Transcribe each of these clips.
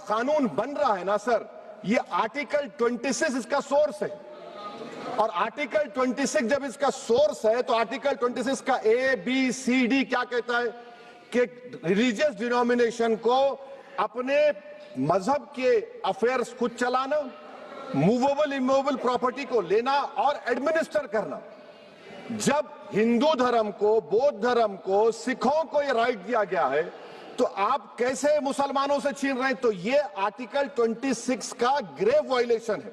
قانون بن رہا ہے نا سر، یہ آرٹیکل 26 اس کا سورس ہے، اور آرٹیکل 26 جب اس کا سورس ہے تو آرٹیکل 26 کا A, B, C, D کیا کہتا ہے کہ ریلیجیس ڈینومینیشن کو اپنے مذہب کے افیئرز خود چلانا، موویبل اموویبل پراپرٹی کو لینا اور ایڈمنسٹر کرنا۔ جب ہندو دھرم کو، بودھ دھرم کو، سکھوں کو یہ رائٹ دیا گیا ہے تو آپ کیسے مسلمانوں سے چھین رہے ہیں؟ تو یہ آرٹیکل 26 کا گریو وائلیشن ہے۔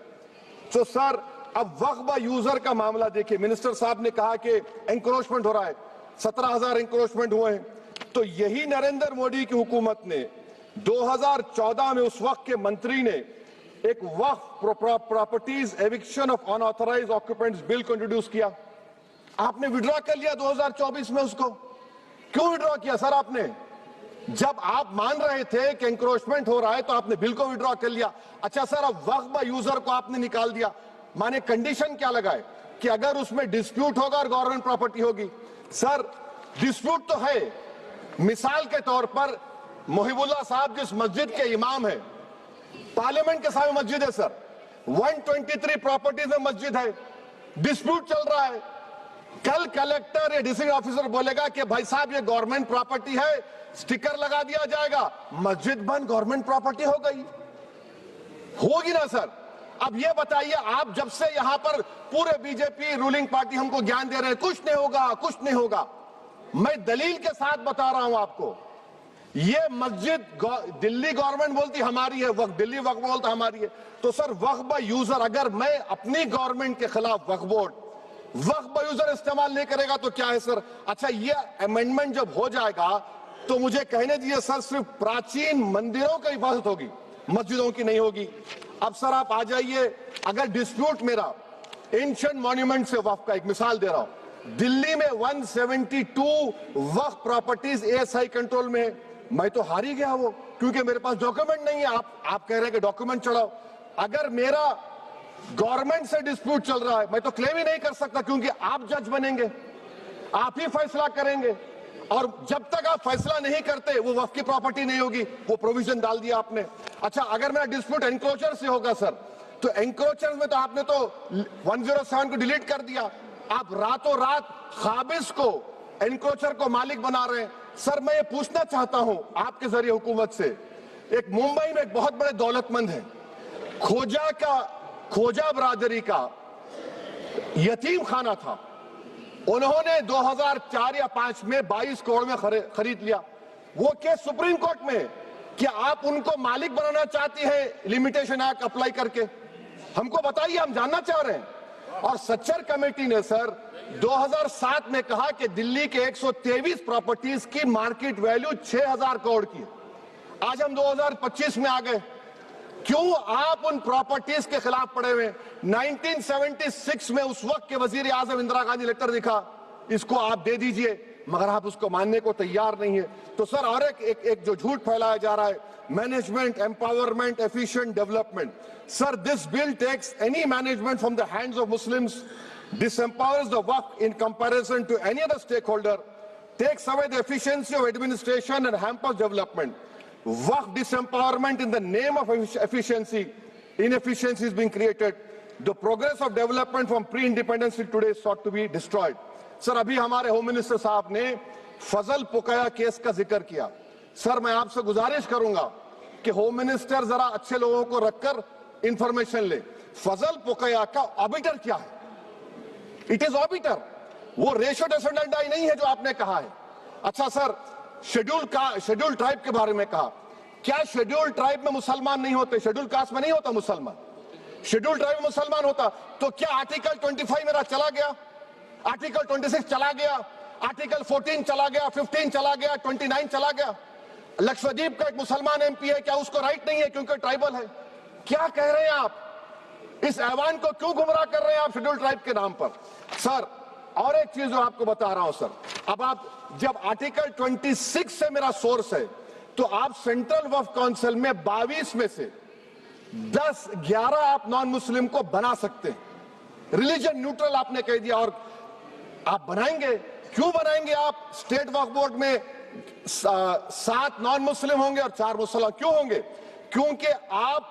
تو سر اب وقف با یوزر کا معاملہ دیکھیں، منسٹر صاحب نے کہا کہ انکروچمنٹ ہو رہا ہے، 17,000 انکروچمنٹ ہوئے ہیں، تو یہی نریندر مودی کی حکومت نے 2014 میں اس وقت کے منتری نے ایک وقف properties eviction of unauthorised occupants bill کو انٹروڈیوس کیا۔ آپ نے وڈرا کر لیا 2024 میں اس کو۔ کیوں وڈرا کیا سر آپ نے؟ جب آپ مان رہے تھے کہ انکروچمنٹ ہو رہا ہے تو آپ نے بل کو وڈرا کر لیا۔ اچھا سر اب وقف با یوزر کو آپ نے نکال دیا، مانے کنڈیشن کیا لگائے کہ اگر اس میں ڈسپیوٹ ہوگا اور گورنمنٹ پراپرٹی ہوگی۔ سر ڈسپیوٹ تو ہے، مثال کے طور پر محب اللہ صاحب جس مسجد کے امام ہیں، پارلیمنٹ کے سامنے مسجد ہے سر، 123 پراپرٹیز میں مسجد ہے، ڈسپیوٹ چل رہا ہے۔ کل کلیکٹر یا ڈسٹرکٹ آفیسر بولے گا کہ بھائی صاحب یہ گورنمنٹ پراپرٹی ہے، سٹیکر لگا دیا جائے گا، مسجد بند، گورنمنٹ پراپرٹی ہو گئی، ہوگی نا سر؟ اب یہ بتائیے، آپ جب سے یہاں پر پورے بی جے پی رولنگ پارٹی ہم کو گیان دے رہے ہیں کچھ نہیں ہوگا، کچھ نہیں ہوگا، میں دلیل کے ساتھ بتا رہا ہوں آپ کو۔ یہ مسجد دلی گورنمنٹ بولتی ہماری ہے، وقف دلی وقف بولتا ہماری ہے، تو سر وقف با یوزر اگر میں اپنی گورنمنٹ کے خلاف وقف بورڈ وقف با یوزر استعمال نہیں کرے گا تو کیا ہے سر؟ اچھا یہ امینڈمنٹ جب ہو جائے گا تو مجھے کہنے دیجیے سر صرف پراچین مندروں کی حفاظت ہوگی، مسجدوں کی نہیں ہوگی۔ اب سر آپ آ جائیے، اگر ڈسپیوٹ میرا اینشنٹ مونیومنٹ سے وقف کا، ایک مثال دے رہا ہوں، دلی میں 172 وقف پراپرٹیز ASI کنٹرول میں ہے، میں تو ہار ہی گیا وہ، کیونکہ میرے پاس ڈاکیومنٹ نہیں ہے۔ آپ کہہ رہے ہیں کہ ڈاکیومنٹ چڑھاؤ، اگر میرا گورنمنٹ سے ڈسپیوٹ چل رہا ہے میں تو کلیم ہی نہیں کر سکتا، کیونکہ آپ جج بنیں گے، آپ ہی فیصلہ کریں گے، اور جب تک آپ فیصلہ نہیں کرتے وہ وقف کی پراپرٹی نہیں ہوگی، وہ پروویژن ڈال دیا آپ نے۔ اچھا اگر میرا ڈسپیوٹ انکروچر سے ہوگا سر، تو انکروچر میں تو آپ نے تو 107 کو ڈیلیٹ کر دیا، آپ راتوں رات قابض کو، انکروچر کو مالک بنا رہے ہیں۔ سر میں یہ پوچھنا چاہتا ہوں آپ کے ذریعے حکومت سے، ایک ممبئی میں ایک بہت بڑے دولت مند ہیں، کھوجا برادری کا یتیم خانہ تھا، انہوں نے 2004 یا 2005 میں 22 کروڑ میں خرید لیا۔ وہ کیس سپریم کورٹ میں کہ آپ ان کو مالک بنانا چاہتی ہیں لیمیٹیشن ایکٹ اپلائی کر کے، ہم کو بتائیے، ہم جاننا چاہ رہے ہیں۔ اور سچر کمیٹی نے سر 2007 میں کہا کہ دلی کے 123 پراپرٹیز کی مارکیٹ ویلیو 6,000 کروڑ کی ہے۔ آج ہم 2025 میں آ گئے، کیوں آپ ان پراپرٹیز کے خلاف پڑے ہوئے؟ 1976 میں اس وقت کے وزیر اعظم اندرا گاندھی لیٹر لکھا، اس کو آپ دے دیجئے، مگر آپ اس کو ماننے کو تیار نہیں ہے۔ تو سر اور ایک جو جھوٹ پھیلایا جا رہا ہے، management empowerment efficient development, sir this bill takes any management from the hands of Muslims, disempowers the waqf in comparison to any other stakeholder, takes away the efficiency of administration and hampers development. Waqf disempowerment in the name of efficiency, inefficiency is being created. The progress of development from pre-independence till today sought to be destroyed. سر ابھی ہمارے home minister صاحب نے فضل پوکیا case کا ذکر کیا۔ سر میں آپ سے گزارش کروں گا کہ ہوم منسٹر ذرا اچھے لوگوں کو رکھ کر انفارمیشن لے، فضل پوکیا کا آبیٹر کیا ہے؟ اٹ از آبیٹر، وہ ریشو ڈیسنڈنٹ نہیں ہے جو آپ نے کہا ہے۔ اچھا سر شیڈول ٹرائب کے بارے میں کہا، کیا شیڈول ٹرائب میں مسلمان نہیں ہوتے؟ شیڈول کاسٹ میں نہیں ہوتا مسلمان، شیڈول ٹرائب میں مسلمان ہوتا تو کیا آرٹیکل 25 میرا چلا گیا، آرٹیکل 26 چلا گیا، آرٹیکل 14 چلا گیا، 15 چلا گیا، 29 چلا گیا؟ لکشدیپ کا ایک مسلمان ایم پی ہے، کیا اس کو رائٹ نہیں ہے کیونکہ ٹرائبل ہے؟ کیا کہہ رہے ہیں آپ؟ اس ایوان کو کیوں گمراہ کر رہے ہیں آپ شیڈول ٹرائب کے نام پر؟ سر اور ایک چیز جو آپ کو بتا رہا ہوں سر، اب آپ جب آرٹیکل 26 سے میرا سورس ہے تو آپ سینٹرل وقف کونسل میں 22 میں سے 11 آپ نان مسلم کو بنا سکتے ہیں، ریلیجن نیوٹرل آپ نے کہہ دیا، اور آپ بنائیں گے، کیوں بنائیں گے آپ؟ اسٹیٹ وقف بورڈ میں 7 نان مسلم ہوں گے اور 4 مسلمان، کیوں ہوں گے؟ کیونکہ آپ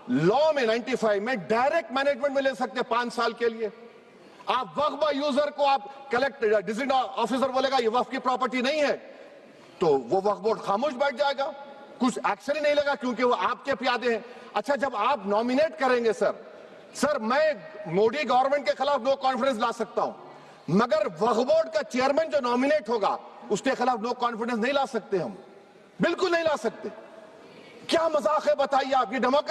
لا میں 95 میں ڈائریکٹ مینجمنٹ میں لے سکتے 5 سال کے لیے. آپ وقف یوزر کو آپ ڈسٹرکٹ آفیسر بولے گا یہ وقف کی پراپرٹی نہیں ہے تو وہ وقف بورڈ خاموش بیٹھ جائے گا, کچھ ایکشن ہی نہیں لگا کیونکہ وہ آپ کے پیادے ہیں. اچھا جب آپ نومینیٹ کریں گے سر میں مودی گورنمنٹ کے خلاف نو کانفیڈنس لا سکتا ہوں, مگر وقف بورڈ کا چیئرمین جو نومینیٹ ہوگا اس کے خلاف نو کانفیڈنس نہیں لا سکتے, ہم بالکل نہیں لا سکتے. کیا مذاق ہے بتائیے آپ, یہ ڈیموکریسی